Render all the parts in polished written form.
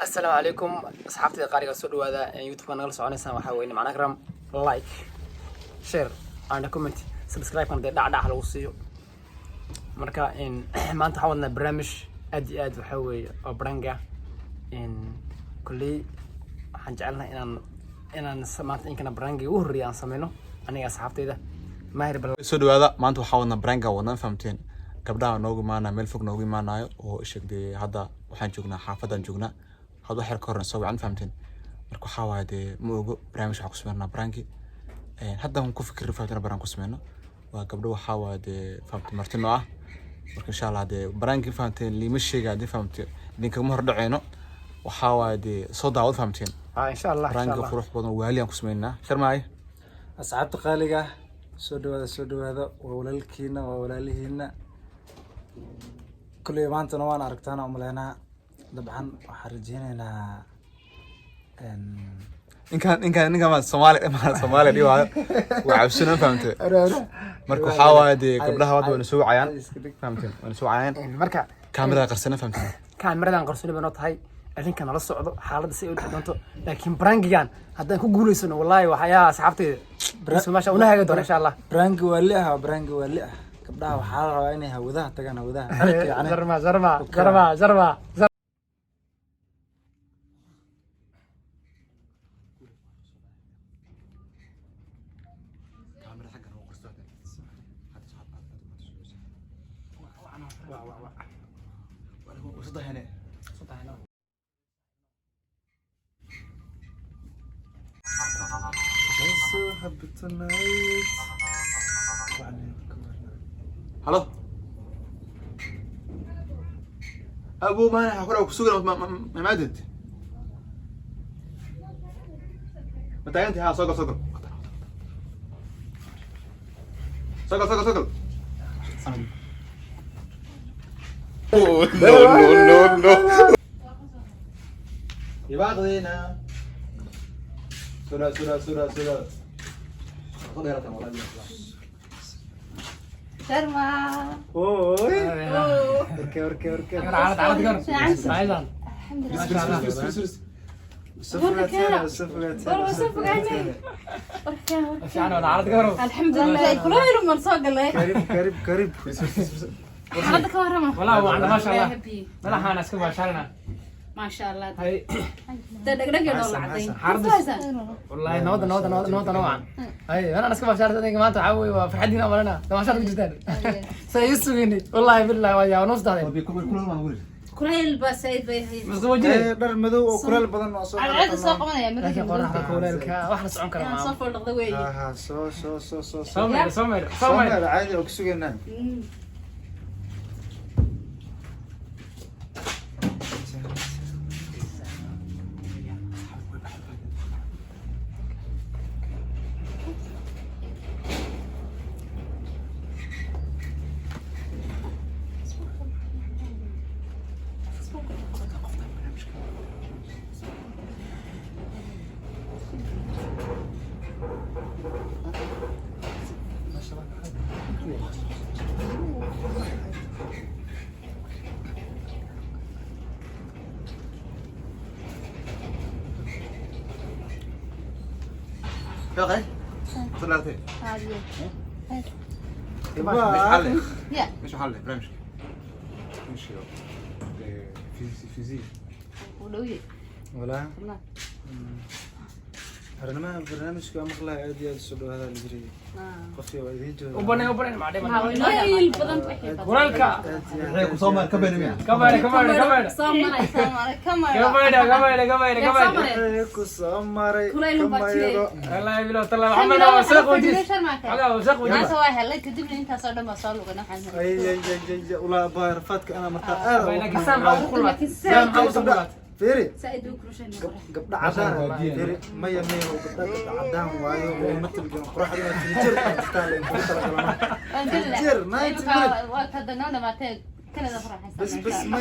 السلام عليكم أصحابتي قارئة السود هذا يوتيوب قناة سعونيسان وحاوين معنا كرام لايك شير أنا كومنت سبسكرايب كان دع على وصيه مركا إن ما أنت حاولنا برامج أد وحوي أو برانجا إن كلي حنجعلنا إن سمعت إن كنا برانجي وهري أن سمينه أنا أصحابتي ده ماهر بال السود هذا ما أنتوا حاولنا برانجا ونا فهمتين قبلها نوجي معنا ملفوق نوجي معنا وإيش دي هذا وحن جوجنا حافظا جوجنا هذا حر كورن سوي عن فهمتين مركو حاوادي موجو برامج حق سمعنا برانجي حتى هم كفكر فهمتنا برانجو سمعنا وقبله حاوادي فهمت مرتين مركو إن شاء الله هذا برانجي فهمتين اللي مش قاعد فهمتين لينك مهر دعينه وحاوادي صوت عود فهمتين إن شاء الله برانجي خروج بدن وهالي أنكو سمعنا خير معي أصحاب قالقة سودو هذا وولالكينا وولالهينا كل يوم أنت نوان أركتنا وملنا طبعا وحرجينا إن كان ما الصومالي دي وعبسنا فهمت مركو حاوادي قبلها واد ونسوي عيان فهمت ونسوي عيان مركا كاميرا قرصنا فهمت كاميرا قرصنا بنوت هاي الحين كان la socdo xaaladda si ay u dhigto laakiin brangigan haddaan ku guuleysano wallahi waxaya asxaabtay maasha una haaga doona insha Allah برانك ولا قبلها وحال رأى إنها وذا تجانا وذا يعني زرما كاميرا حقنا هو قرصنا وصدق هنا هلا ابو ما حقول لك سوق ما مادت متى انت ها صقر no يبعضنا سورة شرما أوكي عاد عايزان الحمد لله كله يرمى الصاق الله قريب هذا كورما والله هو عندنا ما شاء الله لا احنا اسكو شارنا ما شاء الله هاي دقدق يدور عدين والله نوض نوعا اي انا اسكو شارت اديك ما انت عاوي وفرحتنا ولنا ما شاء الله جدا سيسويني والله بالله ويا ونص هذا كل الباس سيد بي مزوجين در مدو وكل بدن وصل على عاد سوق من يا مريم لكن قرحه كولالك واحنا سعون كلام صفر الغدوي ها سمر عادي وكسوقنا يا طلعتي هذه مش محل برامج مش فيزيك ولوي ولا برنامج كم خلا عادي السودو هذا اللي جري قفي ويدي وبنا ما دي ما هو البدن بحكي ورالك هيك صومال كبير ميا كبير سامر كبير كسامري كل يوم باتشي والله يبلو طلع محمد وسق وجه هذا وسق ما وجه سوى هلا كدب لي انت صار ما صار له حنا اي ولا بعرفاتك انا مرتا بينك سام او خلات سام او خلات فيري سعيد وكروشين قبل عدان فيري مية قبل عدان وايو مثل قروح هذا تجير ما يتمر وقت هذا نونا ما تك كذا فرح بس كذا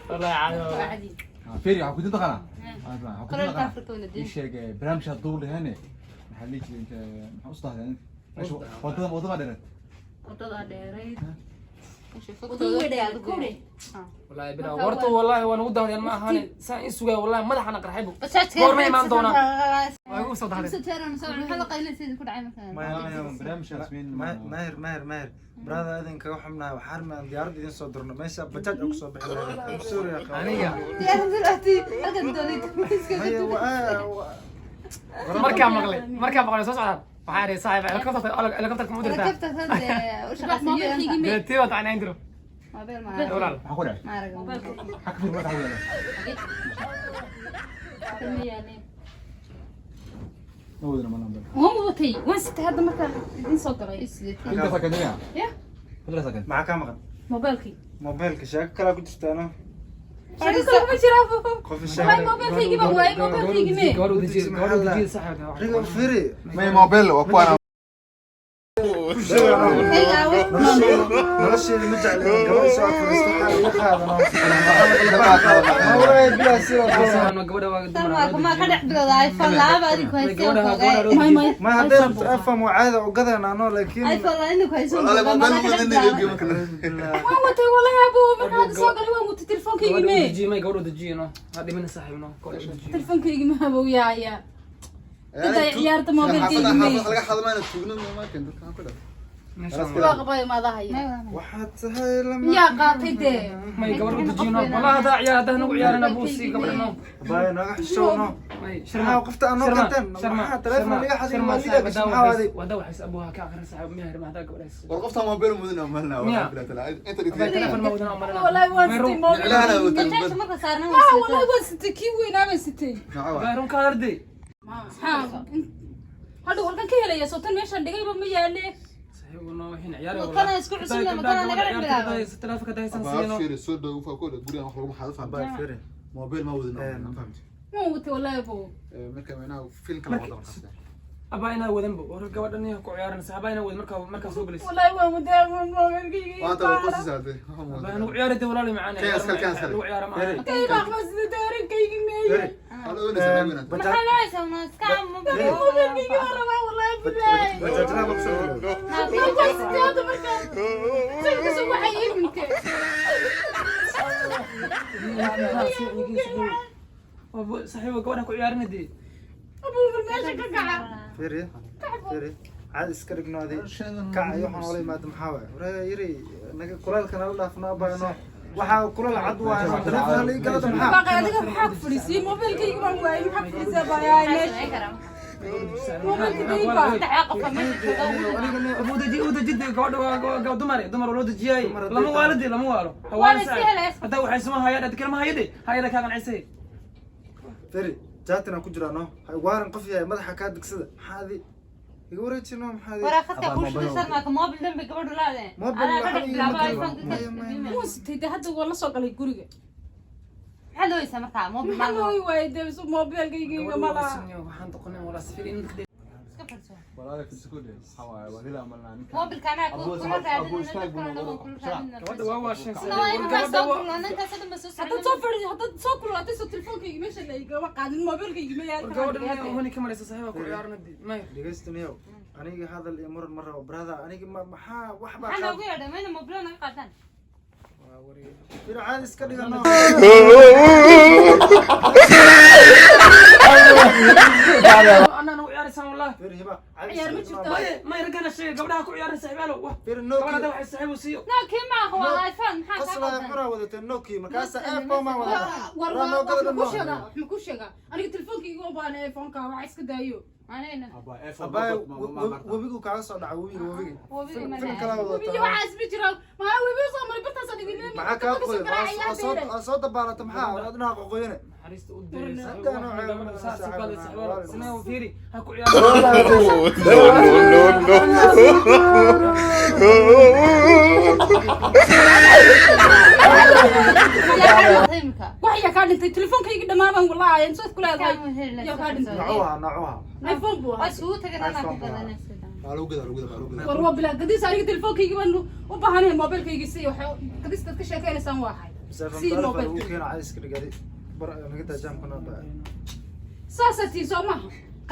والله عادي فيري عقود انت قنا قرر تعرفون الدين الشيء برامج الدول هنا محليك انت محوصتها يعني وضع ديرت wadada dheereyd والله بلا ورطه والله وانا وداه يعني ما هاني سان اسوغا والله مدح انا قرحيبو قور ما يمان دونا وايغو سو دحري برنامج ياسمين ماهر برادا idin kaga xubnaa waxaan ma diyaarad idin soo dirno meesha bajaaj ugu soo bixin Suuriya aniga markaa maqlay soo socdaan waxaan reey saaxiib helicopter kuma dirtaa tii wata aan indiro walaal maxaa ku dhacay xakfir ma dhaxay نودنا ما نمبر هم وتي وين ست هذا مكان إنسان صدري انت سكنيه يا ولا سكن maxaa ka maqan موبايلك sheeko kala ku jirtaano شنو كل ما شرافه qof والله موبايلك يجي بواي موبايلك يجي مين gabadhu dajiye saxiib rigo firi ما موبايل وكوانا nolosheeda ma jecla gabadha soo afurista iga qaadano ma waray bila siro gabadha waa dumar ما كان يحضر ايفون لا بعد كويس ماي ما هذا افهم وعاده وقدنا انه لكن ايفون لا انه كويس والله موبايل ما وتي والله يا ابو ما هذا سوق اللي هو تليفونك يجي مين dajiye may gabadhu dajiyeeno hadii min saaxiibno تليفونك يجي ما ابو يا كده عيارته موبايل تيجي مين laga xadmaana tuugna ma keen dadka ku dhaw باقي ما ضايع waxaad tahay lama يا قاقدة may gabadhu dajiyeeno wallahi hada ciyaar hada nagu ciyaarana buusi gabadhano bay naga xishoono may shirma qofta aan noqoteen maxaa telefoon laga xadin ma liga maxaa waday wada waxay abuha ka akhrin saaxiib meher ma hada gabadhaas warqofta موبايل mudana malna waa bila tala inta telefoon ma wadana amarna والله وين موبايل لا لا وتل والله وين ستي كي وين عامل ستي gaarun ka arday هذا هو كان كيلا يا صوتن ماشان دقيقة ما يالي saaxiibno waxin ciyaar كان يسكت عسلنا كان نقرب telefoonka daysan baa siino fiiri soo dhaw fa ku guriga wax lagu xadfan bay firi موبايل ما wadana fahamti مو قلت والله يا ابو marka weynaa film kala wada markaa aba ina wadan bo war gabadhan ku ciyaaran saxaba ina wad marka soo galis والله هو مدام موبايل waa ta qof saade aba anu ciyaarada walaal macaan كاس lu ciyaar ma كيف اخلص داري كيجي مي hada weynaa sameeyna ما لا يسوي كام موبايل كيجي ورا والله بالله bajaajna maqsad ما كنت هذا مركز سوي سوي حي منك saaxiibo gabadhan ku ciyaarinadii ابو بالماشي كقع firi caad iska dhignoodi kac iyo waxaan wala imaado maxaa waay waraa yiri naga kulaalka nala dhaafnaa bayno waxaa kulal cad waayo telefoon la igalada maxaa باقي هذيك بحق فلوسي موبايل كيجي ما واي بحق فلوسي بايا ماشي موبايل كيجي تعاقب abu dajiye gabadha dumar loo dajiyay lama waalidi lama waalo hada waxay suma hayad kalma hayade hayada ka qancisay firi jaatana ku jiraano waaran qof yahay madaxa ka digsada maxaadi iga wareejino maxaadi ورافقك وش بيصير موبل جنبك قبل لا انا قاعد بلعب ايفون مو ستي هذا والله سوق لي غريغه حلو يسمى مركا موبل ما هو وايد بس موبايل كيجي ما لا waxaan doqonay wala safir in walaal fi isku day xawaa walila amalna ninka موبل كان ابو استاذ gabadha waa waashan حتى تصفر حتى تصفر حتى صوت تليفون كيجي ماشي لا قاعد الموبايل كيجي ما gabadhan honi kamaraysa saaxiibo ku ciyaarinadii may dhegeystaneeyo aniga hadal iyo mar marra brada aniga maxaa wax baa انا وقاعد من موبل انا قاعدان firi caad iska dhigano anana u ciyaaraysan wallahi firi hiba عيار ما شفت may ragana sheegay gabadha ku ciyaarin saaxiibaalo wax firi gabadha noki waxay saaxiibo siiyo لا كيف ما هو ايفون qasla xura wadata noki markaas iphone ma wada والله ما كل شيء انا تليفون كيجي وبان ايفون كا واحد اسك دايو انا abay wabigu kaaga soo dhaca wabiga firi kala وبيجي wadata واحد اسبيجرا ما هو بيوصل من بنت صدق لي maxaa kaa qoy soo dabaalato maxaa adna qoqoyne xariista u diray Hadda nooca gabadha saasi bale saaxiibo sinaa fiiri ha ku وحيا كان انت تليفون كيجي دماما والله يعني صوت كلها يا كان نوعها ايفون بو بس هو تقدر انا lagu gada والله بلا قديس عليك تليفون كيجي انه وبهانه الموبايل كيجي سي قديس dadka sheekeynaysan waxay si mobile uu keenay caadi iska dhigay bar naga taajam kana baa saasati soo ma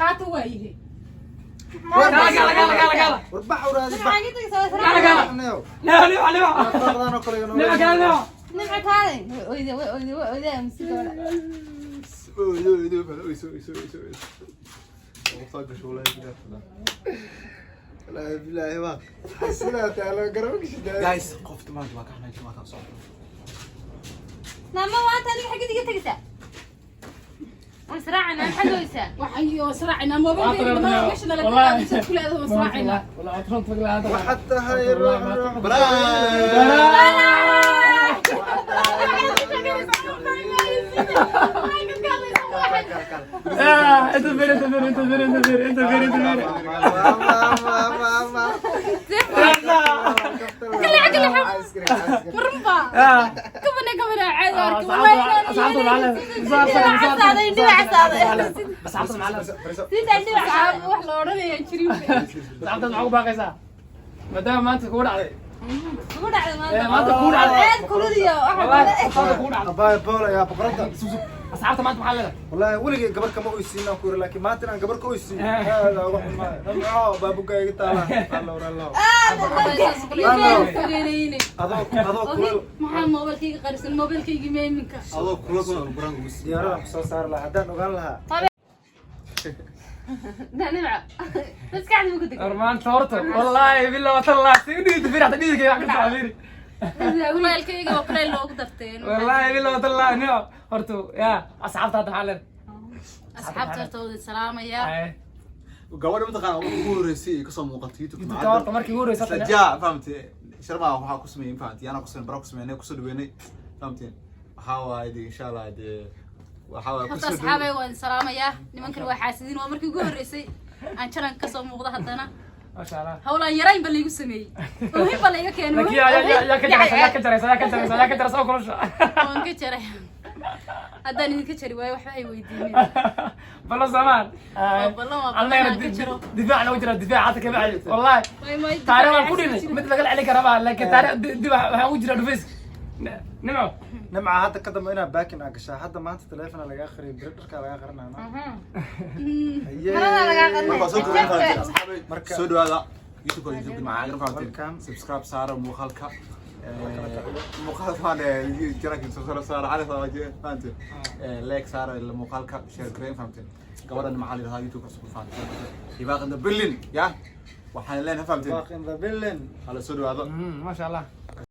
qaata waayihi warbax waraadi نمعة قلت لك سوي قال سرعة قال لا لا لا faqdaan oo kale inoo لا قال لا نمعة هذه وإذا مسك la bilahi waa xasila taalo garoonka shidaa guys qofta maanta waa ka xanaajin waa kan socdo نعم وأنت هذيك حقتي قلت لك وسرعة أنا حلويسة وحيو سرعنا موبايلكيga ma meesha la kala kula hada sracina والله اطرنت فقل هذا وحتى هاي انت فين انت فين انت فين انت فين انت فين انت فين مربا كمنا عاد اركب اصعدوا معنا بس عطوا معنا wax la oranaya jirin عطوا معكم باقيسا ما دام ما انت كود علي كود على ما انت كود علي عاد كوديا والله انت كود علي abay bola ya boqorada اسعرت ما انت محلله wallahi weligay gabar kama oysiin aan ku yiri laakiin maanta aan gabar ka oysiin hada ugu xumaa damco baabuga iga taala Allah adoo kulal maxaa moobilkayga qarisan moobilkayga meeminka adoo kulal buran ugu siyaarada soo saar lahaa hadaan ogaan lahaa نمعة بس قاعد بقول لك ارمان تورته والله بالله والله سيدي تفير حتى ديك يا حبيبي moobilkayga waa kulay loogu darteen والله بالله والله نو هرتو يا اصحابتها محلله asxaabtooda salaamaya gabadha mataqaana ugu horeysay ka soo muuqatay youtube انت تورته markii ugu horeysay sajaa fahamtay sharma waxa ku sameeyay fahamtay ana ku sameeyay baro ku sameeyay ku soo dhaweynay fahamtay waxa waaye insha Allah waxa waaye ku horta soo asxaabay waan salaamaya nimankan waa xaasidin waa markii ugu horeysay aan jalan ka soo muuqdo haddana ما شاء الله hawlaan yarayn ba liigu sameeyay muhiim ba liiga keenay لك يا كجرس او كلش waan ka jaray haddaan idinka jari waayo waxba ay weydiineen بالله زمان والله ما الله يرد دفاعنا وجرى الدفاع عطك بعد والله تاريخ كلنا مثل قال عليك ربا لكن تاريخ دفاع وجرى دفيس نمو nimca hadda ka dambe inaa baakin aa gashaa hadda maanta teleefona laga akhriyo bredharka laga akhrinaa marka soo dhawaada youtube youtube macaan fahamtay subscribe saara muuqaalka muuqaalka jiraan soo saara على fahamtay like saara muuqaalka share gareyn fahamtay gabadhan maxaa la youtube cusub fahamtay ibaaqada berlin ya waxaan leenahay fahamtay baaqin the billion hala soo dhawaado ما شاء الله